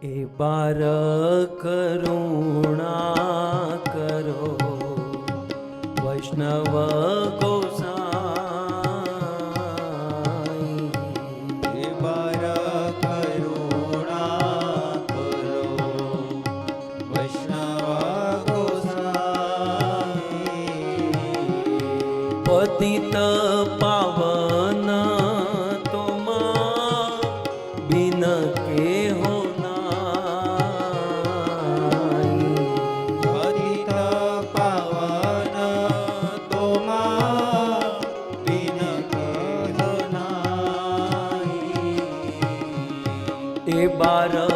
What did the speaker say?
એ બાર કરુણા કરો વૈષ્ણવ ગોસાઈ. એ બાર કરુણા કરો વૈષ્ણવ ગોસાઈ. પતિત પાવન તુમ બિન કે હો બાર